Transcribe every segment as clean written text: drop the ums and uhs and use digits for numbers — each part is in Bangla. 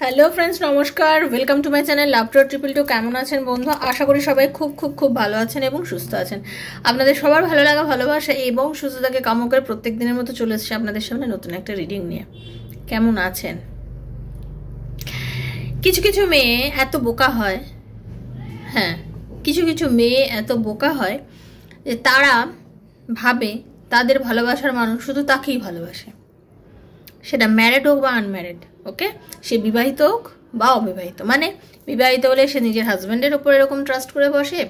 হ্যালো ফ্রেন্ডস, নমস্কার। Welcome to my channel love to triple two. কেমন আছেন বন্ধু? আশা করি সবাই খুব খুব খুব ভালো আছেন এবং সুস্থ আছেন। আপনাদের সবার ভালো লাগা, ভালোবাসা এবং সুস্থতাকে কামনা করে প্রত্যেক দিনের মতো চলে এসেছে আপনাদের সামনে নতুন একটা রিডিং নিয়ে। কেমন আছেন? কিছু কিছু মেয়ে এত বোকা হয়, হ্যাঁ, কিছু কিছু মেয়ে এত বোকা হয় যে তারা ভাবে তাদের ভালোবাসার মানুষ শুধু তাকেই ভালোবাসে, সেটা ম্যারিড হোক বা আনম্যারিড। ওকে, সে বিবাহিত হোক বা অবিবাহিত। মানে বিবাহিত হলে সে নিজের হাজব্যান্ডের ওপর এরকম ট্রাস্ট করে বসে,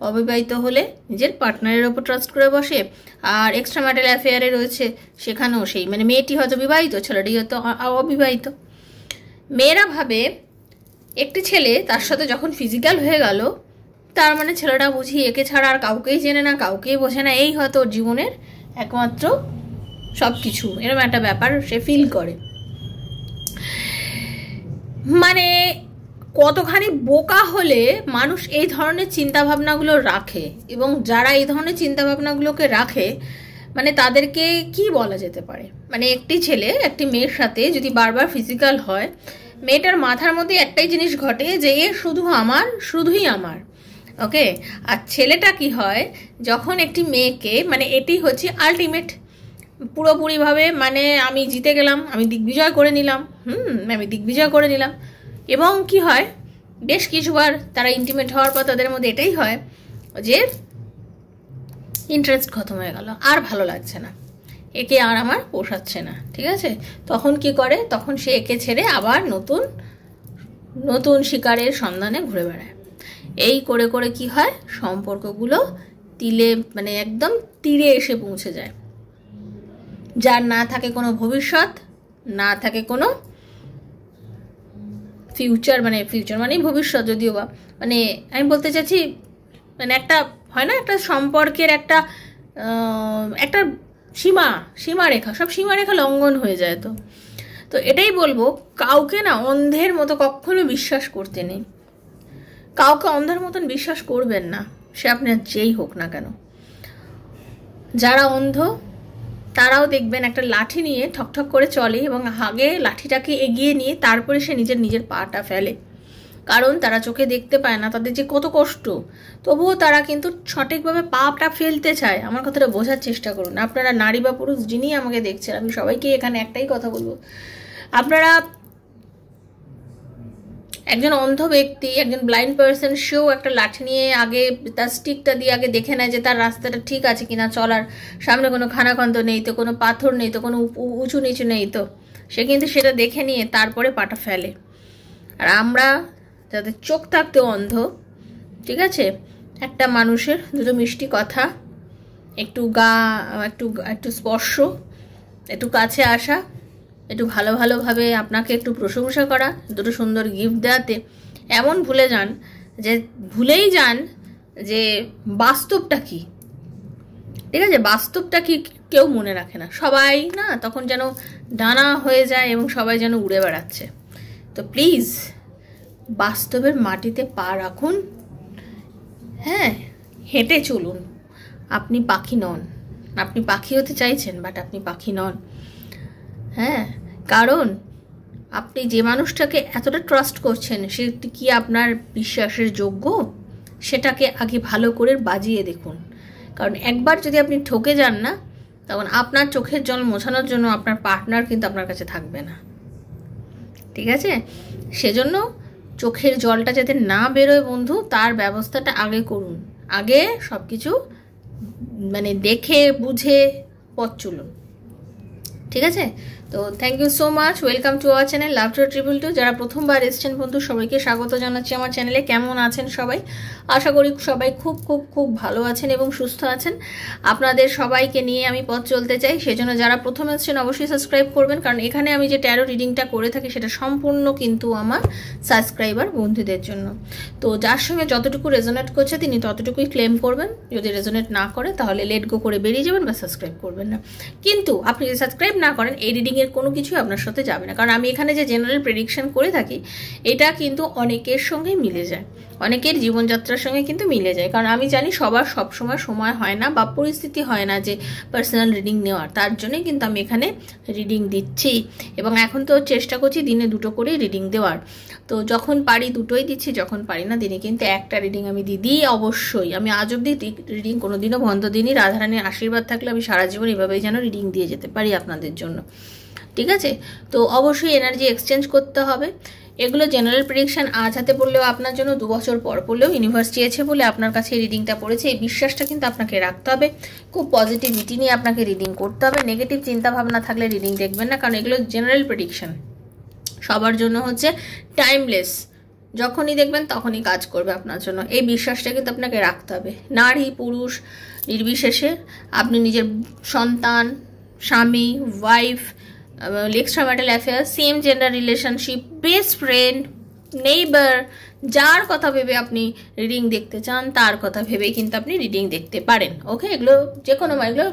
অবিবাহিত হলে নিজের পার্টনারের ওপর ট্রাস্ট করে বসে, আর এক্সট্রা ম্যারিটাল অ্যাফেয়ারে রয়েছে সেখানেও সেই, মানে মেয়েটি হয়তো বিবাহিত, ছেলেটি হয়তো অবিবাহিত। মেয়েরা ভাবে একটি ছেলে তার সাথে যখন ফিজিক্যাল হয়ে গেল, তার মানে ছেলেটা বুঝি একে ছাড়া আর কাউকেই চেনে না, কাউকেই বোঝে না, এই হয়তো ওর জীবনের একমাত্র সব কিছু, এরকম একটা ব্যাপার সে ফিল করে। মানে কতখানি বোকা হলে মানুষ এই ধরনের চিন্তাভাবনাগুলো রাখে, এবং যারা এই ধরনের চিন্তাভাবনাগুলোকে রাখে মানে তাদেরকে কি বলা যেতে পারে। মানে একটি ছেলে একটি মেয়ের সাথে যদি বারবার ফিজিক্যাল হয়, মেয়েটার মাথার মধ্যে একটাই জিনিস ঘটে যে এ শুধু আমার, শুধুই আমার। ওকে, আর ছেলেটা কি হয় যখন একটি মেয়েকে, মানে এটি হচ্ছে আলটিমেট পুরোপুরিভাবে, মানে আমি জিতে গেলাম, আমি দিগ্বিজয় করে নিলাম, আমি দিগ্বিজয় করে নিলাম। এবং কি হয়, বেশ কিছুবার তারা ইন্টিমেট হওয়ার পর তাদের মধ্যে এটাই হয় যে ইন্টারেস্ট খতম হয়ে গেল, আর ভালো লাগছে না, একে আর আমার পোষাচ্ছে না। ঠিক আছে, তখন কি করে, তখন সে একে ছেড়ে আবার নতুন নতুন শিকারের সন্ধানে ঘুরে বেড়ায়। এই করে করে কি হয়, সম্পর্কগুলো তিলে, মানে একদম তীরে এসে পৌঁছে যায়। যার না থাকে কোনো ভবিষ্যৎ, না থাকে কোনো ফিউচার, মানে ফিউচার মানেই ভবিষ্যৎ, যদিও বা, মানে আমি বলতে চাইছি, মানে একটা হয় না, একটা সম্পর্কের একটা একটা সীমারেখা, সব সীমারেখা লঙ্ঘন হয়ে যায়। তো এটাই বলবো, কাউকে না অন্ধের মতো কখনো বিশ্বাস করতে নেই। কাউকে অন্ধের মতন বিশ্বাস করবেন না, সে আপনার যেই হোক না কেন। যারা অন্ধ তারাও দেখবেন একটা লাঠি নিয়ে ঠকঠক করে চলে, এবং আগে লাঠিটাকে এগিয়ে নিয়ে তারপরে সে নিজের পাটা ফেলে, কারণ তারা চোখে দেখতে পায় না তাদের যে কত কষ্ট, তবুও তারা কিন্তু সঠিকভাবে পাটা ফেলতে চায়। আমার কথাটা বোঝার চেষ্টা করুন আপনারা, নারী বা পুরুষ যিনি আমাকে দেখছেন, আমি সবাইকে এখানে একটাই কথা বলবো, আপনারা একজন অন্ধ ব্যক্তি, একজন ব্লাইন্ড পার্সন, সেও একটা লাঠি নিয়ে আগে তার স্টিকটা দিয়ে আগে দেখে নেয় যে তার রাস্তাটা ঠিক আছে কিনা চলার, সামনে কোনো খানাখন্দ নেই তো, কোনো পাথর নেই তো, কোনো উঁচু নিচু নেই তো, সে কিন্তু সেটা দেখে নিয়ে তারপরে পাটা ফেলে। আর আমরা যাদের চোখ থাকতেও অন্ধ, ঠিক আছে, একটা মানুষের দুটো মিষ্টি কথা, একটু একটু স্পর্শ, একটু কাছে আসা, একটু ভালোভাবে আপনাকে একটু প্রশংসা করা, দুটো সুন্দর গিফট দেওয়াতে এমন ভুলেই যান যে বাস্তবটা কি। ঠিক আছে, বাস্তবটা কি কেউ মনে রাখে না, সবাই না তখন যেন ডানা হয়ে যায় এবং সবাই যেন উড়ে বেড়াচ্ছে। তো প্লিজ বাস্তবের মাটিতে পা রাখুন, হ্যাঁ, হেঁটে চলুন। আপনি পাখি নন, আপনি পাখি হতে চাইছেন বাট আপনি পাখি নন। হ্যাঁ, কারণ আপনি যে মানুষটাকে এতটা ট্রাস্ট করছেন সে কি আপনার বিশ্বাসের যোগ্য, সেটাকে আগে ভালো করে বাজিয়ে দেখুন। কারণ একবার যদি আপনি ঠকে যান না, তখন আপনার চোখের জল মোছানোর জন্য আপনার পার্টনার কিন্তু আপনার কাছে থাকবে না। ঠিক আছে, সেজন্য চোখের জলটা যাতে না বেরোয় বন্ধু, তার ব্যবস্থাটা আগে করুন। আগে সব কিছু মানে দেখে বুঝে পথ চলুন। ঠিক আছে, তো thank you so much, welcome to our channel love to triple two. যারা প্রথমবার এসছেন বন্ধু, সবাইকে স্বাগত জানাচ্ছি আমার চ্যানেলে। কেমন আছেন সবাই? আশা করি সবাই খুব খুব খুব ভালো আছেন এবং সুস্থ আছেন। আপনাদের সবাইকে নিয়ে আমি পথ চলতে চাই, সেজন্য যারা প্রথম এসছেন অবশ্যই সাবস্ক্রাইব করবেন, কারণ এখানে আমি যে ট্যারো রিডিংটা করে থাকি সেটা সম্পূর্ণ কিন্তু আমার সাবস্ক্রাইবার বন্ধুদের জন্য। তো যার সঙ্গে যতটুকু রেজোনেট করছে তিনি ততটুকুই ক্লেম করবেন, যদি রেজোনেট না করে তাহলে লেট গো করে বেরিয়ে যাবেন বা সাবস্ক্রাইব করবেন না। কিন্তু আপনি যদি সাবস্ক্রাইব না করেন, এই রিডিংয়ে রিডিংয়ের কোনো কিছুই আপনার সাথে যাবে না, কারণ আমি এখানে যে জেনারেল প্রেডিকশন করে থাকি এটা কিন্তু অনেকের সঙ্গে মিলে যায়, অনেকের জীবনযাত্রার সঙ্গে কিন্তু মিলে যায়, কারণ আমি জানি সবার সবসময় সময় হয় না বা পরিস্থিতি হয় না যে পার্সোনাল রিডিং নেওয়ার, তার জন্যই কিন্তু আমি এখানে রিডিং দিচ্ছি। এবং এখন তো চেষ্টা করছি দিনে 2টো করে রিডিং দেওয়ার, তো যখন পারি 2টোই দিচ্ছি, যখন পারি না দিনে কিন্তু একটা রিডিং আমি দিই অবশ্যই। আমি আজ অব্দি রিডিং কোনোদিনও বন্ধ দিইনি, রাধারানীর আশীর্বাদ থাকলে আমি সারা জীবন এভাবেই যেন রিডিং দিয়ে যেতে পারি আপনাদের জন্য, ঠিক আছে? তো অবশ্যই এনার্জি এক্সচেঞ্জ করতে হবে। এগুলো জেনারেল প্রেডিকশন, আজ হাতে পড়লেও আপনার জন্য 2 বছর পর পড়লেও ইউনিভার্স চেয়েছে বলে আপনার কাছে এই রিডিংটা পড়েছে, এই বিশ্বাসটা কিন্তু আপনাকে রাখতে হবে। খুব পজিটিভিটি নিয়ে আপনাকে রিডিং করতে হবে, নেগেটিভ চিন্তাভাবনা থাকলে রিডিং দেখবেন না, কারণ এগুলো জেনারেল প্রেডিকশন, সবার জন্য হচ্ছে টাইমলেস, যখনই দেখবেন তখনই কাজ করবে আপনার জন্য, এই বিশ্বাসটা কিন্তু আপনাকে রাখতে হবে। নারী পুরুষ নির্বিশেষে আপনি নিজের সন্তান, স্বামী, wife, extra marital affair, same gender relationship, best friend, neighbour, যার কথা ভেবে আপনি রিডিং দেখতে চান তার কথা ভেবেই কিন্তু আপনি রিডিং দেখতে পারেন। ওকে, এগুলো যে এগুলো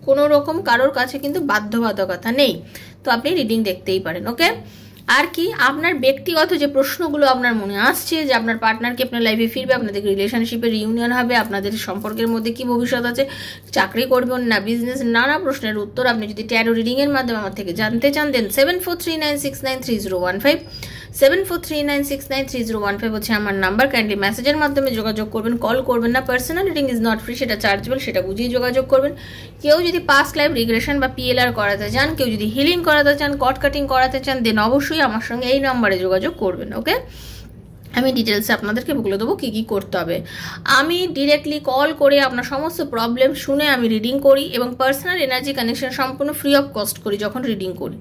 কোনো রকম কারোর কাছে কিন্তু বাধ্যবাধকতা নেই, তো আপনি রিডিং দেখতেই পারেন। ওকে, আর কি আপনার ব্যক্তিগত যে প্রশ্নগুলো আপনার মনে আসছে যে আপনার পার্টনার কি আপনার লাইফে ফিরবে, আপনাদের রিলেশনশিপে রিউনিয়ন হবে, আপনাদের সম্পর্কের মধ্যে কি ভবিষ্যৎ আছে, চাকরি করবেন না বিজনেস, নানা প্রশ্নের উত্তর আপনি যদি ট্যারো রিডিংয়ের মাধ্যমে আমার থেকে জানতে চান দেন 7439693015, 7439693015 হচ্ছে আমার নাম্বার। কাইন্ডলি মেসেজের মাধ্যমে যোগাযোগ করবেন, কল করবেন না। Personal reading is not free, সেটা চার্জেবল, সেটা বুঝিয়ে যোগাযোগ করবেন। কেউ যদি পাস্ট লাইফ রিগ্রেশন বা PLR করাতে চান, কেউ যদি হিলিং করাতে চান, কট কাটিং করাতে চান, দেন অবশ্যই আমার সঙ্গে এই নাম্বারে যোগাযোগ করবেন। ওকে, আমি ডিটেলসে আপনাদেরকে বলে দেবো কী কী করতে হবে। আমি ডিরেক্টলি কল করে আপনার সমস্ত প্রবলেম শুনে আমি রিডিং করি এবং পার্সোনাল এনার্জি কানেকশন সম্পূর্ণ ফ্রি অফ কস্ট করি যখন রিডিং করি,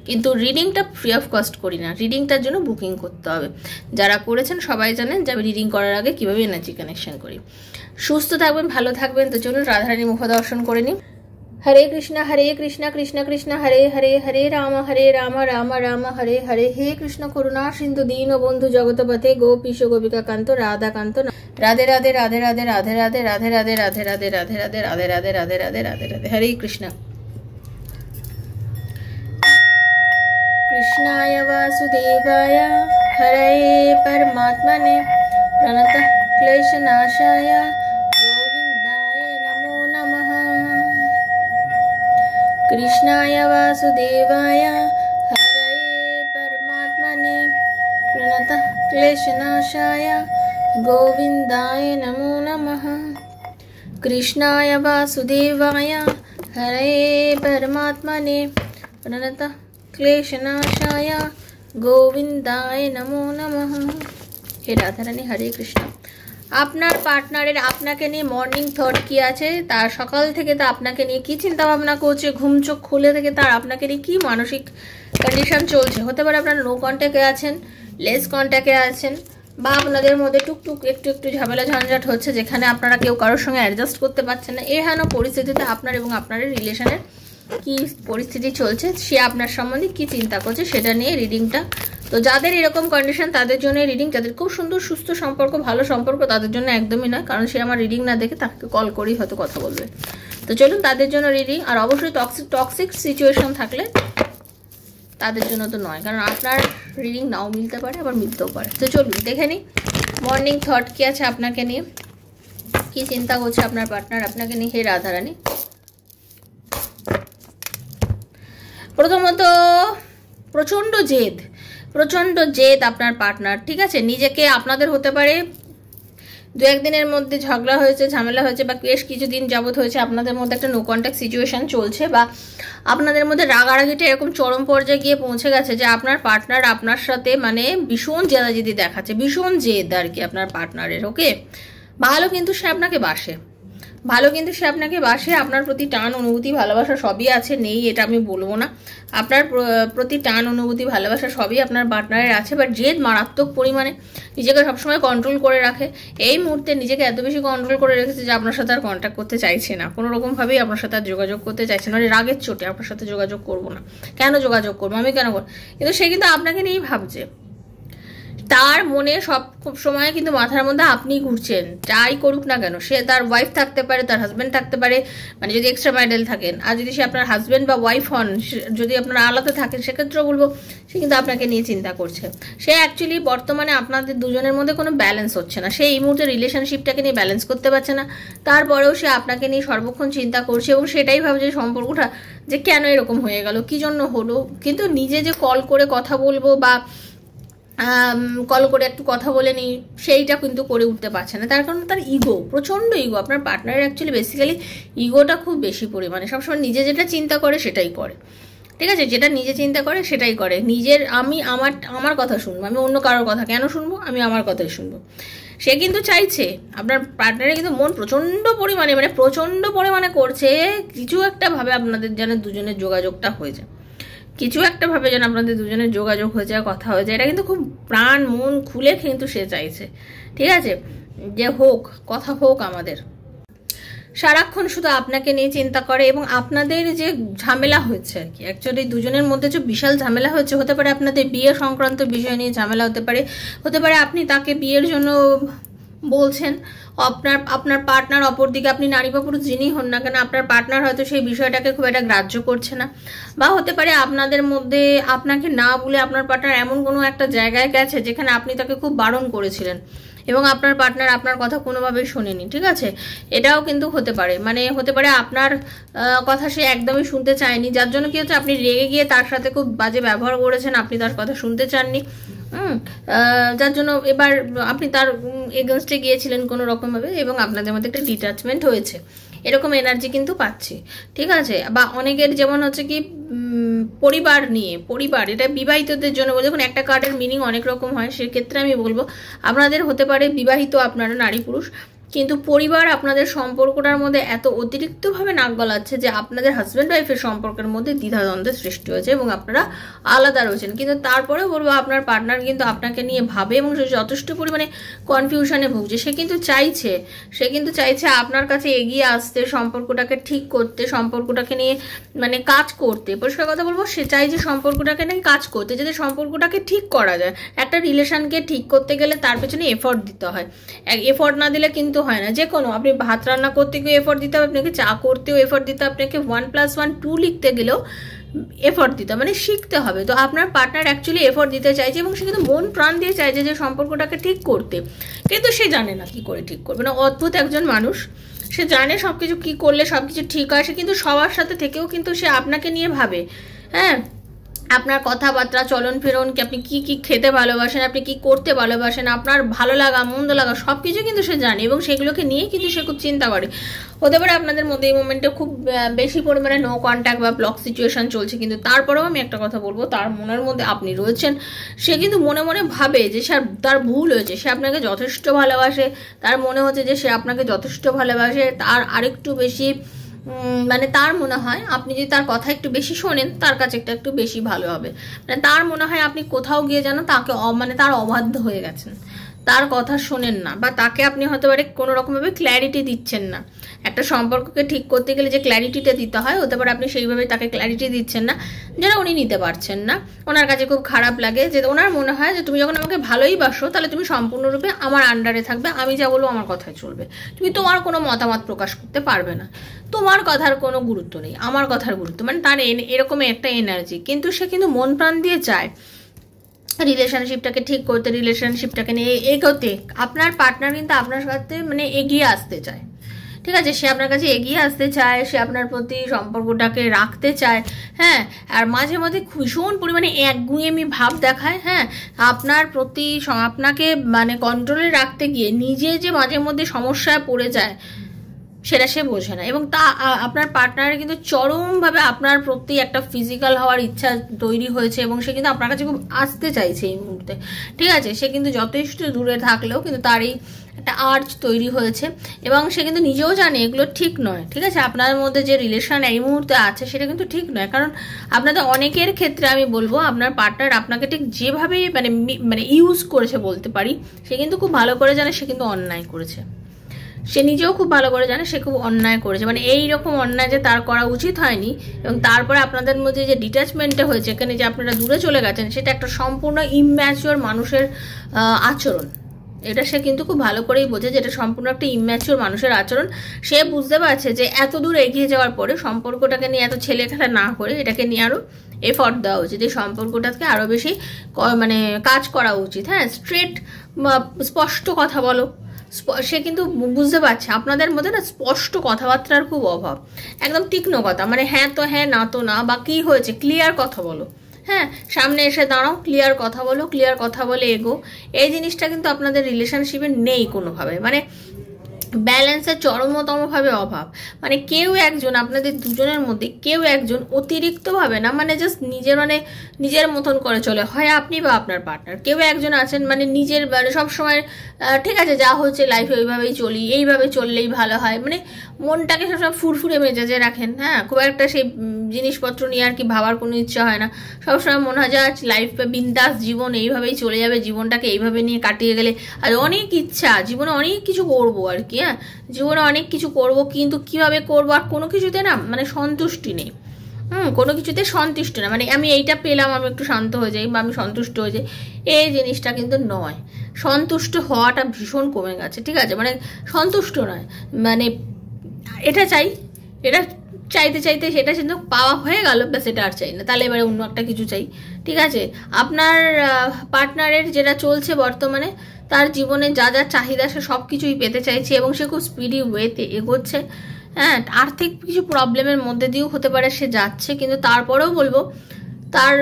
কিন্তু রিডিংটা ফ্রি অফ কস্ট করি না, রিডিংটার জন্য বুকিং করতে হবে। যারা করেছেন সবাই জানেন যে আমি রিডিং করার আগে কীভাবে এনার্জি কানেকশন করি। সুস্থ থাকবেন, ভালো থাকবেন। তো চলুন রাধারানী মুখ দর্শন করে নিই। हरे कृष्णा कृष्ण कृष्ण हरे हरे, हरे राम राम राम हरे हरे। हे कृष्ण करुणा सिंधु दीन बंधु जगतपते गोपीश गोपिका कांत राधा कांत। राधे राधे राधे राधे राधे राधे राधे राधे राधे राधे राधे राधे राधे राधे राधे राधे राधे राधे। हरे कृष्ण। कृष्णाय वासुदेवाय हरे परमात्मने प्रणतः क्लेशनाशाय कृष्णाय वासुदेवाय हरे परमात्मने प्रणतः क्लेशनाशाय गोविन्दाय नमो नमः। कृष्णाय वासुदेवाय हरे परमात्मने प्रणतः क्लेशनाशाय गोविन्दाय नमो नमः। हे राधारानी, हरे कृष्ण। আপনার পার্টনারের আপনাকে নিয়ে মর্নিং থট কি আছে, তার সকাল থেকে তা আপনাকে নিয়ে কি চিন্তা ভাবনা করছে, ঘুম চোখ খুলে থেকে তার আপনাকে নিয়ে কি মানসিক কন্ডিশন চলছে। হতে পারে আপনারা নো কন্ট্যাক্টে আছেন, লেস কন্ট্যাক্টে আছেন, বা আপনাদের মধ্যে টুকটুক একটু ঝামেলা ঝঞ্ঝাট হচ্ছে যেখানে আপনারা কেউ কারোর সঙ্গে অ্যাডজাস্ট করতে পারছেন না। এহেন পরিস্থিতিতে আপনার এবং আপনার রিলেশনের কি পরিস্থিতি চলছে, সে আপনার সম্বন্ধে কি চিন্তা করছে সেটা নিয়ে রিডিংটা। তো যাদের এরকম কন্ডিশন তাদের জন্য রিডিং, যাদের খুব সুন্দর সুস্থ সম্পর্ক, ভালো সম্পর্ক, তাদের জন্য একদমই নয়, কারণ সে আমার রিডিং না দেখে তাকে কল করেই হয়তো কথা বলবে। তো চলুন তাদের জন্য রিডিং। আর অবশ্যই টক্সিক সিচুয়েশন থাকলে তাদের জন্য তো নয়, কারণ আপনার রিডিং নাও মিলতে পারে আবার মিলতেও পারে। তো চলুন দেখে নিই মর্নিং থট কি আছে আপনাকে নিয়ে, কি চিন্তা করছে আপনার পার্টনার আপনাকে নিয়ে। হে রাধারানী, প্রথমত প্রচণ্ড জেদ আপনার পার্টনার, ঠিক আছে? নিজেকে আপনাদের হতে পারে 2-1 দিনের মধ্যে ঝগড়া হয়েছে, ঝামেলা হয়েছে, বা বেশ কিছুদিন যাবত হয়েছে আপনাদের মধ্যে একটা নো কন্ট্যাক্ট সিচুয়েশন চলছে, বা আপনাদের মধ্যে রাগারাগিটা এরকম চরম পর্যায়ে গিয়ে পৌঁছে গেছে যে আপনার পার্টনার আপনার সাথে মানে ভীষণ জেদাজেদি দেখাচ্ছে, ভীষণ জেদ আর কি আপনার পার্টনারের। ওকে, ভালো কিন্তু সে আপনাকে বাসে, আপনার প্রতি টান অনুভূতি ভালোবাসা সবই আছে, নেই এটা আমি বলবো না। আপনার প্রতি টান অনুভূতি ভালোবাসা সবই আপনার পার্টনারের আছে, বাট জেদ মারাত্মক পরিমাণে, নিজেকে সবসময় কন্ট্রোল করে রাখে। এই মুহূর্তে নিজেকে এত বেশি কন্ট্রোল করে রেখেছে যে আপনার সাথে আর কন্ট্যাক্ট করতে চাইছে না, কোনো রকমভাবেই আপনার সাথে আর যোগাযোগ করতে চাইছে না। মানে রাগের চোটে আপনার সাথে যোগাযোগ করবো না, কেন যোগাযোগ করবো, আমি কেন করবো, কিন্তু সে কিন্তু আপনাকে নিয়েই ভাবছে। তার মনে সব সময় কিন্তু মাথার মধ্যে আপনিই ঘুরছেন, যাই করুক না কেন। সে তার ওয়াইফ থাকতে পারে, তার হাজব্যান্ড থাকতে পারে, মানে যদি এক্সট্রা ম্যারিটাল থাকেন, আর যদি সে আপনার হাজব্যান্ড বা ওয়াইফ হন, যদি আপনারা আলাদা থাকেন, সেক্ষেত্রেও বলবো সে কিন্তু আপনাকে নিয়ে চিন্তা করছে। সে অ্যাকচুয়ালি বর্তমানে আপনাদের দুজনের মধ্যে কোনো ব্যালেন্স হচ্ছে না, সে এই মুহূর্তে রিলেশনশিপটাকে নিয়ে ব্যালেন্স করতে পারছে না, তারপরেও সে আপনাকে নিয়ে সর্বক্ষণ চিন্তা করছে এবং সেটাই ভাবছে সম্পর্কটা যে কেন এরকম হয়ে গেল, কি জন্য হলো। কিন্তু নিজে যে কল করে কথা বলবো বা কল করে একটু কথা বলে নিই, সেইটা কিন্তু করে উঠতে পারছে না। তার কারণ তার ইগো, প্রচণ্ড ইগো। আপনার পার্টনারের অ্যাকচুয়ালি বেসিক্যালি ইগোটা খুব বেশি পরিমাণে, সবসময় নিজে যেটা চিন্তা করে সেটাই করে, ঠিক আছে? যেটা নিজে চিন্তা করে সেটাই করে। নিজের আমি আমার কথা শুনবো, আমি অন্য কারোর কথা কেন শুনবো, আমি আমার কথাই শুনবো। সে কিন্তু চাইছে, আপনার পার্টনারের কিন্তু মন প্রচণ্ড পরিমাণে, মানে প্রচণ্ড পরিমাণে করছে কিছু একটা ভাবে আপনাদের যেন দুজনের যোগাযোগটা হয়ে যায়, কিছু একটা ভাবে যেন আপনাদের দুজনের যোগাযোগ হয়ে যায়, কথা হয়ে যায়। এটা কিন্তু খুব প্রাণ মন খুলে কিন্তু সে চাইছে, ঠিক আছে? যে হোক, কথা হোক আমাদের। সারাক্ষণ শুধু আপনাকে নিয়ে চিন্তা করে এবং আপনাদের যে ঝামেলা হয়েছে আর কি, অ্যাকচুয়ালি দুজনের মধ্যে যে বিশাল ঝামেলা হচ্ছে, হতে পারে আপনাদের বিয়ে সংক্রান্ত বিষয় নিয়ে ঝামেলা, হতে পারে আপনি তাকে বিয়ের জন্য বলছেন, আপনার পার্টনার অপরদিকে, আপনি নারী বা পুরুষ যিনি হন না কেন, আপনার পার্টনার হয়তো সেই বিষয়টাকে খুব একটা গ্রাহ্য করছে না, বা হতে পারে আপনাদের মধ্যে আপনাকে না বলে আপনার পার্টনার এমন কোনো একটা জায়গায় গেছে যেখানে আপনি তাকে খুব বারণ করেছিলেন এবং আপনার পার্টনার আপনার কথা কোনোভাবেই শোনেনি, ঠিক আছে? এটাও কিন্তু হতে পারে, মানে হতে পারে আপনার কথা সে একদমই শুনতে চায়নি, যার জন্য কি হচ্ছে, আপনি রেগে গিয়ে তার সাথে খুব বাজে ব্যবহার করেছেন, আপনি তার কথা শুনতে চাননি, যার জন্য এবার আপনি তার এগেনস্টে গিয়েছিলেন কোনো রকমভাবে এবং আপনাদের মধ্যে একটা ডিট্যাচমেন্ট হয়েছে, এরকম এনার্জি কিন্তু পাচ্ছি, ঠিক আছে? বা অনেকের যেমন হচ্ছে কি পরিবার নিয়ে, পরিবার, এটা বিবাহিতদের জন্য বলে, দেখুন একটা কার্ডের মিনিং অনেক রকম হয়, সেক্ষেত্রে আমি বলবো আপনাদের হতে পারে বিবাহিত আপনারা নারী পুরুষ, কিন্তু পরিবার আপনাদের সম্পর্কটার মধ্যে এত অতিরিক্তভাবে নাক গলাচ্ছে যে আপনাদের হাজব্যান্ড ওয়াইফের সম্পর্কের মধ্যে দ্বিধাদ্বন্দ্বের সৃষ্টি হয়েছে এবং আপনারা আলাদা রয়েছেন। কিন্তু তারপরেও বলবো আপনার পার্টনার কিন্তু আপনাকে নিয়ে ভাবে এবং সে যথেষ্ট পরিমাণে কনফিউশনে ভুগছে। সে কিন্তু চাইছে আপনার কাছে এগিয়ে আসতে, সম্পর্কটাকে ঠিক করতে, সম্পর্কটাকে নিয়ে মানে কাজ করতে। পরিষ্কার কথা বলবো, সে চাই যে সম্পর্কটাকে নিয়ে কাজ করতে, যাতে সম্পর্কটাকে ঠিক করা যায়। একটা রিলেশনকে ঠিক করতে গেলে তার পেছনে এফোর্ট দিতে হয়, এফোর্ট না দিলে কিন্তু হয় না। যে কোনো, আপনি ভাত রান্না করতে গিয়ে এফোর্ট দিতে হবে, আপনাকে চা করতেও এফোর্ট দিতে হবে, আপনাকে 1+1 2 লিখতে গেলেও এফোর্ট দিতে হবে, মানে শিখতে হবে। তো আপনার পার্টনার অ্যাকচুয়ালি এফোর্ট দিতে চাইছে এবং সে কিন্তু মন প্রাণ দিয়ে চাইছে যে সম্পর্কটাকে ঠিক করতে, কিন্তু সে জানে না কি করে ঠিক করবে। না, অদ্ভুত একজন মানুষ, সে জানে সবকিছু কি করলে সবকিছু ঠিক হয়, সে কিন্তু সবার সাথে থেকেও কিন্তু সে আপনাকে নিয়ে ভাবে, হ্যাঁ, আপনার কথাবার্তা, চলন ফেরন, কি আপনি কি খেতে ভালোবাসেন, আপনি কি করতে ভালোবাসেন, আপনার ভালো লাগা মন্দ লাগা সব কিছু কিন্তু সে জানে এবং সেগুলোকে নিয়ে কিন্তু সে খুব চিন্তা করে। হতে পারে আপনাদের মধ্যে এই মোমেন্টে খুব বেশি পরিমাণে নো কন্ট্যাক্ট বা ব্লক সিচুয়েশন চলছে, কিন্তু তারপরেও আমি একটা কথা বলবো, তার মনের মধ্যে আপনি রয়েছেন। সে কিন্তু মনে মনে ভাবে যে তার ভুল হয়েছে, সে আপনাকে যথেষ্ট ভালোবাসে, তার মনে হচ্ছে যে সে আপনাকে যথেষ্ট ভালোবাসে, তার আরেকটু বেশি মানে তার মনে হয় আপনি যদি তার কথা একটু বেশি শোনেন, তার কাছে একটু বেশি ভালো হবে। মানে তার মনে হয় আপনি কোথাও গিয়ে যেন তাকে মানে তার অবাধ্য হয়ে গেছেন, তার কথা শোনেন না, বা তাকে আপনি হয়তো পারে কোনো রকমভাবে ক্ল্যারিটি দিচ্ছেন না। একটা সম্পর্ককে ঠিক করতে গেলে যে ক্ল্যারিটিটা দিতে হয়, হতে পারে আপনি সেইভাবে তাকে ক্ল্যারিটি দিচ্ছেন না, যেটা উনি নিতে পারছেন না। ওনার কাছে খুব খারাপ লাগে, যে ওনার মনে হয় যে তুমি যখন আমাকে ভালোই বাসো, তাহলে তুমি সম্পূর্ণরূপে আমার আন্ডারে থাকবে, আমি যা বলবো আমার কথাই চলবে, তুমি তোমার কোনো মতামত প্রকাশ করতে পারবে না, তোমার কথার কোনো গুরুত্ব নেই, আমার কথার গুরুত্ব, মানে তার এরকম একটা এনার্জি। কিন্তু সে কিন্তু মন প্রাণ দিয়ে চায় রিলেশনশিপটাকে ঠিক করতে, রিলেশনশিপটাকে নিয়ে এগোতে। আপনার পার্টনার কিন্তু আপনার সাথে মানে এগিয়ে আসতে চায়, ঠিক আছে? সে আপনার কাছে এগিয়ে আসতে চায়, সে আপনার প্রতি সম্পর্কটাকে রাখতে চায়, হ্যাঁ। আর মাঝে মাঝে ভীষণ পরিমাণে একগুঁয়েমি ভাব দেখায়, হ্যাঁ, আপনার প্রতি, আপনাকে মানে কন্ট্রোলে রাখতে গিয়ে নিজে যে মাঝে মধ্যে সমস্যায় পড়ে যায় সেটা সে বোঝে না। এবং তা আপনার পার্টনারের কিন্তু চরমভাবে আপনার প্রতি একটা ফিজিক্যাল হওয়ার ইচ্ছা তৈরি হয়েছে এবং সে কিন্তু আপনার কাছে খুব আসতে চাইছে এই মুহূর্তে, ঠিক আছে? সে কিন্তু যথেষ্ট দূরে থাকলেও কিন্তু তার এই একটা আর্জ তৈরি হয়েছে এবং সে কিন্তু নিজেও জানে এগুলো ঠিক নয়, ঠিক আছে? আপনার মধ্যে যে রিলেশন এই মুহূর্তে আছে সেটা কিন্তু ঠিক নয়, কারণ আপনাদের অনেকের ক্ষেত্রে আমি বলবো আপনার পার্টনার আপনাকে ঠিক যেভাবে মানে ইউজ করেছে বলতে পারি, সে কিন্তু খুব ভালো করে জানে সে কিন্তু অন্যায় করেছে, সে নিজেও খুব ভালো করে জানে সে খুব অন্যায় করেছে, মানে এইরকম অন্যায় যে তার করা উচিত হয়নি, এবং তারপরে আপনাদের মধ্যে যে ডিট্যাচমেন্টটা হয়েছে, এখানে যে আপনারা দূরে চলে গেছেন, সেটা একটা সম্পূর্ণ ইম্যাচিওর মানুষের আচরণ। এটা সে কিন্তু খুব ভালো করেই বোঝে যে এটা সম্পূর্ণ একটা ইম্যাচিওর মানুষের আচরণ। সে বুঝতে পারছে যে এত দূর এগিয়ে যাওয়ার পরে সম্পর্কটাকে নিয়ে এত ছেলে খেলা না করে এটাকে নিয়ে আরও এফর্ট দেওয়া উচিত, এই সম্পর্কটাকে আরও বেশি মানে কাজ করা উচিত। হ্যাঁ, স্ট্রেট স্পষ্ট কথা বলো। সে কিন্তু বুঝতে পারছে আপনাদের মধ্যে না স্পষ্ট কথাবার্তার খুব অভাব, একদম তীক্ষ্ণ কথা, মানে হ্যাঁ তো হ্যাঁ, না তো না, বা কী হয়েছে ক্লিয়ার কথা বলো। হ্যাঁ, সামনে এসে দাঁড়াও, ক্লিয়ার কথা বলো, ক্লিয়ার কথা বলে এগো। এই জিনিসটা কিন্তু আপনাদের রিলেশনশিপে নেই কোনোভাবে, মানে ব্যালেন্সের চরমতমভাবে অভাব। মানে কেউ একজন, আপনাদের দুজনের মধ্যে কেউ একজন অতিরিক্তভাবে না, মানে জাস্ট নিজের মতন করে চলে, হয় আপনি বা আপনার পার্টনার। কেউ একজন আছেন মানে নিজের, মানে সবসময় ঠিক আছে যা হচ্ছে লাইফে ওইভাবেই চলি, এইভাবে চললেই ভালো হয়, মানে মনটাকে সবসময় ফুরফুরে মেজাজে রাখেন। হ্যাঁ, খুব একটা সেই জিনিসপত্র নিয়ে আর কি ভাবার কোনো ইচ্ছা হয় না, সবসময় মনে হয় যে লাইফ বিন্দাস জীবন এইভাবেই চলে যাবে, জীবনটাকে এইভাবে নিয়ে কাটিয়ে গেলে। আর অনেক ইচ্ছা, জীবনে অনেক কিছু করবো আর কি। হ্যাঁ, জীবনে অনেক কিছু করব, কিন্তু কিভাবে করবো আর কোনো কিছুতে না মানে সন্তুষ্টি নেই। কোনো কিছুতে সন্তুষ্ট না, মানে আমি এইটা পেলাম আমি একটু শান্ত হয়ে যাই বা আমি সন্তুষ্ট হয়ে যাই, এই জিনিসটা কিন্তু নয়। সন্তুষ্ট হওয়াটা ভীষণ কমে গেছে, ঠিক আছে, মানে সন্তুষ্ট নয়, মানে এটা চাই, এটা চাইতে চাইতে সেটা কিন্তু পাওয়া হয়ে গেল, ব্যাস এটা আর চাই না, তাহলে এবারে অন্য একটা কিছু চাই। ঠিক আছে, আপনার পার্টনারের যেটা চলছে বর্তমানে, তার জীবনে যা যা চাহিদা সে সব কিছুই পেতে চাইছে এবং সে খুব স্পিডি ওয়েতে এগোচ্ছে। হ্যাঁ, আর্থিক কিছু প্রবলেমের মধ্যে দিয়েও হতে পারে সে যাচ্ছে, কিন্তু তারপরেও বলবো তার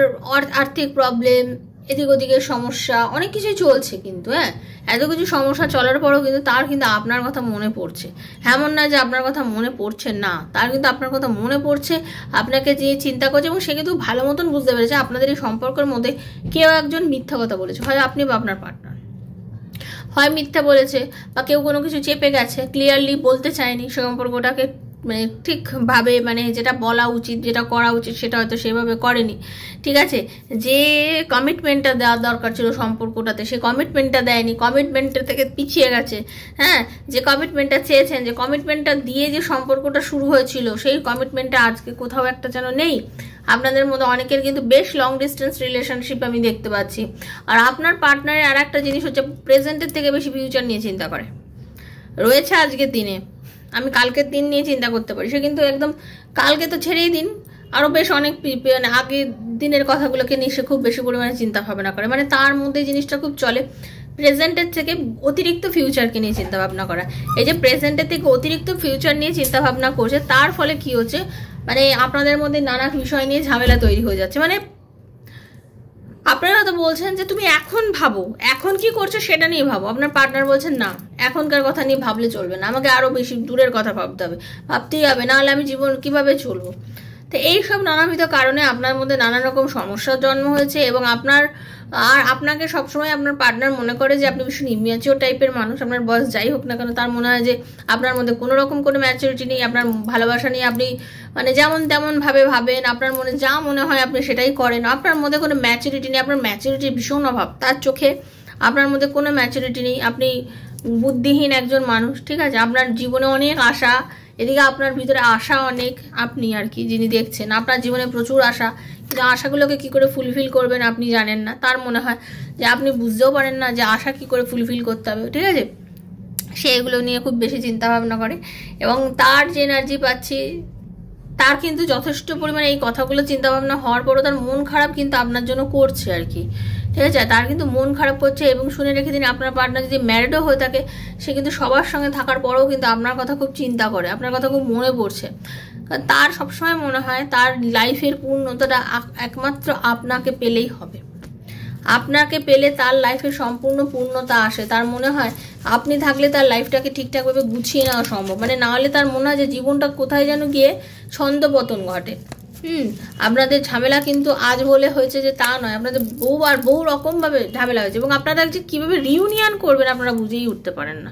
আর্থিক প্রবলেম, এদিক ওদিকের সমস্যা অনেক কিছুই চলছে, কিন্তু হ্যাঁ এত কিছু সমস্যা চলার পরেও কিন্তু তার কিন্তু আপনার কথা মনে পড়ছে। এমন না যে আপনার কথা মনে পড়ছে না, তার কিন্তু আপনার কথা মনে পড়ছে, আপনাকে যে চিন্তা করছে, এবং সে কিন্তু ভালো মতন বুঝতে পেরেছে আপনাদের এই সম্পর্কের মধ্যে কেউ একজন মিথ্যা কথা বলেছে, হয় আপনি বা আপনার পার্টনার, হয় মিথ্যা বলেছে, বা কেউ কোনো কিছু চেপে গেছে, ক্লিয়ারলি বলতে চায়নি সম্পর্কটাকে, মানে ঠিকভাবে, মানে যেটা বলা উচিত যেটা করা উচিত সেটা হয়তো সেভাবে করেনি। ঠিক আছে, যে কমিটমেন্টটা দেওয়ার দরকার ছিল সম্পর্কটাতে সে কমিটমেন্টটা দেয়নি, কমিটমেন্টের থেকে পিছিয়ে গেছে। হ্যাঁ, যে কমিটমেন্টটা চেয়েছেন, যে কমিটমেন্টটা দিয়ে যে সম্পর্কটা শুরু হয়েছিল, সেই কমিটমেন্টটা আজকে কোথাও একটা যেন নেই। আপনাদের মধ্যে অনেকের কিন্তু বেশ লং ডিস্টেন্স রিলেশনশিপ আমি দেখতে পাচ্ছি। আর আপনার পার্টনারের আর একটা জিনিস হচ্ছে প্রেজেন্টের থেকে বেশি ফিউচার নিয়ে চিন্তা করে রয়েছে। আজকের দিনে আমি কালকের দিন নিয়ে চিন্তা করতে পারি, সে কিন্তু একদম কালকে তো ছেড়েই দিন, আরও বেশ অনেক মানে আগের দিনের কথাগুলোকে নিয়ে সে খুব বেশি পরিমাণে চিন্তা ভাবনা করে, মানে তার মধ্যে জিনিসটা খুব চলে প্রেজেন্টের থেকে অতিরিক্ত ফিউচারকে নিয়ে চিন্তা ভাবনা করা। এই যে প্রেজেন্টের থেকে অতিরিক্ত ফিউচার নিয়ে চিন্তা ভাবনা করছে, তার ফলে কি হচ্ছে, মানে আপনাদের মধ্যে নানা বিষয় নিয়ে ঝামেলা তৈরি হয়ে যাচ্ছে। মানে আপনারা তো বলছেন যে তুমি এখন ভাবো, এখন কি করছো সেটা নিয়ে ভাবো, আপনার পার্টনার বলছেন না এখনকার কথা নিয়ে ভাবলে চলবে না, আমাকে আরো বেশি দূরের কথা ভাবতে হবে, ভাবতেই হবে, নাহলে আমি জীবন কিভাবে চলবো। তো এইসব নানাবিধ কারণে আপনার মধ্যে নানা রকম সমস্যার জন্ম হয়েছে, এবং আপনাকে সবসময় আপনার পার্টনার মনে করে যে আপনি ভীষণ ইম্যাচিওর টাইপের মানুষ। আপনার বয়স যাই হোক না কেন, তার মনে হয় যে আপনার মধ্যে কোনো রকম কোনো ম্যাচুরিটি নেই, আপনার ভালোবাসা নিয়ে আপনি মানে যেমন তেমন ভাবে ভাবেন, আপনার মনে যা মনে হয় আপনি সেটাই করেন, আপনার মধ্যে কোনো ম্যাচুরিটি নেই, আপনার ম্যাচুরিটির ভীষণ অভাব তার চোখে, আপনার মধ্যে কোনো ম্যাচুরিটি নেই, আপনি বুদ্ধিহীন একজন মানুষ। ঠিক আছে, আপনার জীবনে অনেক আশা, এদিকে আপনার ভিতরে আশা অনেক, আপনি আর কি যিনি দেখছেন আপনার জীবনে প্রচুর আশা, কিন্তু আশাগুলোকে কি করে ফুলফিল করবেন আপনি জানেন না। তার মনে হয় যে আপনি বুঝতেও পারেন না যে আশা কি করে ফুলফিল করতে হবে। ঠিক আছে, সে এগুলো নিয়ে খুব বেশি চিন্তা ভাবনা করে, এবং তার যে এনার্জি পাচ্ছি, তার কিন্তু যথেষ্ট পরিমাণে এই কথাগুলো চিন্তা ভাবনা হওয়ার পরও তার মন খারাপ কিন্তু আপনার জন্য করছে আর কি। ঠিক আছে, তার কিন্তু মন খারাপ করছে, এবং শুনে রেখে দিন আপনার পার্টনার যদি ম্যারিডও হয়ে থাকে, সে কিন্তু সবার সঙ্গে থাকার পরেও কিন্তু আপনার কথা খুব চিন্তা করে, আপনার কথা খুব মনে পড়ছে। কারণ তার সবসময় মনে হয় তার লাইফের পূর্ণতাটা একমাত্র আপনাকে পেলেই হবে, আপনাকে পেলে তার লাইফে সম্পূর্ণ পূর্ণতা আসে। তার মনে হয় আপনি থাকলে তার লাইফটাকে ঠিকঠাকভাবে গুছিয়ে নেওয়া সম্ভব, মানে না হলে তার মনে হয় যে জীবনটা কোথায় যেন গিয়ে ছন্দপতন ঘটে। আপনাদের ঝামেলা কিন্তু আজ বলে হয়েছে যে তা নয়, আপনাদের বহু রকমভাবে ঝামেলা হয়েছে, এবং আপনারা যে কীভাবে রিউনিয়ন করবেন আপনারা বুঝেই উঠতে পারেন না।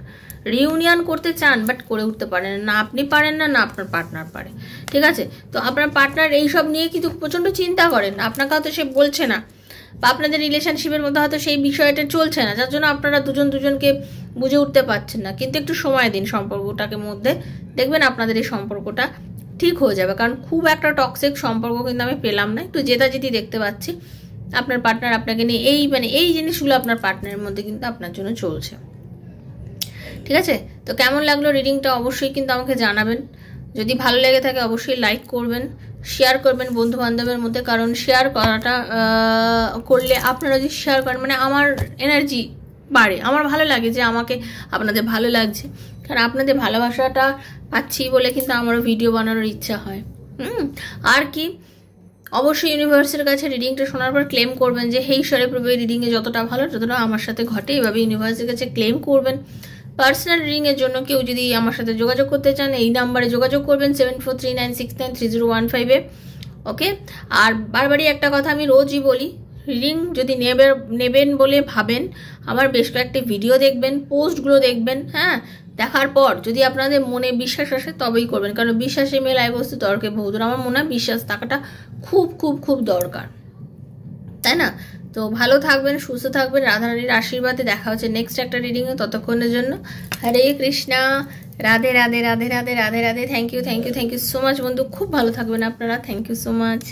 রিউনিয়ন করতে চান বাট করে উঠতে পারেন না, আপনি পারেন না, না আপনার পার্টনার পারে। ঠিক আছে, তো আপনার পার্টনার এইসব নিয়ে কিন্তু প্রচণ্ড চিন্তা করেন, আপনাকে হয়তো সে বলছে না, বা আপনাদের রিলেশনশিপের মধ্যে হয়তো সেই বিষয়টা চলছে না, যার জন্য আপনারা দুজন দুজনকে বুঝে উঠতে পারছেন না। কিন্তু একটু সময় দিন সম্পর্কটাকে মধ্যে, দেখবেন আপনাদের এই সম্পর্কটা ঠিক হয়ে যাবে। কারণ খুব একটা টক্সিক সম্পর্ক কিন্তু আমি পেলাম না, একটু জেদাজেদি দেখতে পাচ্ছি। আপনার পার্টনার আপনাকে নিয়ে এই জিনিসগুলো আপনার পার্টনারের মধ্যে কিন্তু আপনার জন্য চলছে। ঠিক আছে, তো কেমন লাগলো রিডিংটা অবশ্যই কিন্তু আমাকে জানাবেন। যদি ভালো লেগে থাকে অবশ্যই লাইক করবেন, শেয়ার করবেন বন্ধু বান্ধবের মধ্যে, কারণ শেয়ার করাটা করলে, আপনারা যদি শেয়ার করেন মানে আমার এনার্জি বাড়ে, আমার ভালো লাগে যে আমাকে আপনাদের ভালো লাগছে, কারণ আপনাদের ভালোবাসাটা পাচ্ছি বলে কিন্তু আমারও ভিডিও বানানোর ইচ্ছা হয়। আর কি, অবশ্যই ইউনিভার্সের কাছে রিডিংটা শোনার পর ক্লেম করবেন যে হে ঈশ্বরের প্রভু এই রিডিংয়ে যতটা ভালো ততটা আমার সাথে ঘটে, এভাবে ইউনিভার্সের কাছে ক্লেম করবেন। পার্সোনাল রিডিংয়ের জন্য কেউ যদি আমার সাথে যোগাযোগ করতে চান এই নাম্বারে যোগাযোগ করবেন 7439693015-এ। ওকে, আর বারবারই একটা কথা আমি রোজই বলি, রিডিং যদি নেবেন বলে ভাবেন, আমার বেশ কয়েকটি ভিডিও দেখবেন, পোস্টগুলো দেখবেন। হ্যাঁ, দেখার পর যদি আপনাদের মনে বিশ্বাস আসে তবেই করবেন, কারণ বিশ্বাসে মেলায় বস্তু তর্কে বহুদূর। আমার মনে হয় বিশ্বাস থাকাটা খুব খুব খুব দরকার, তাই না? তো ভালো থাকবেন, সুস্থ থাকবেন, রাধারানীর আশীর্বাদে। দেখা হচ্ছে নেক্সট একটা রিডিংয়ে, ততক্ষণের জন্য Hare Krishna, Radhe Radhe Radhe Radhe Radhe Radhe. Thank you so much বন্ধু, খুব ভালো থাকবেন আপনারা। Thank you so much.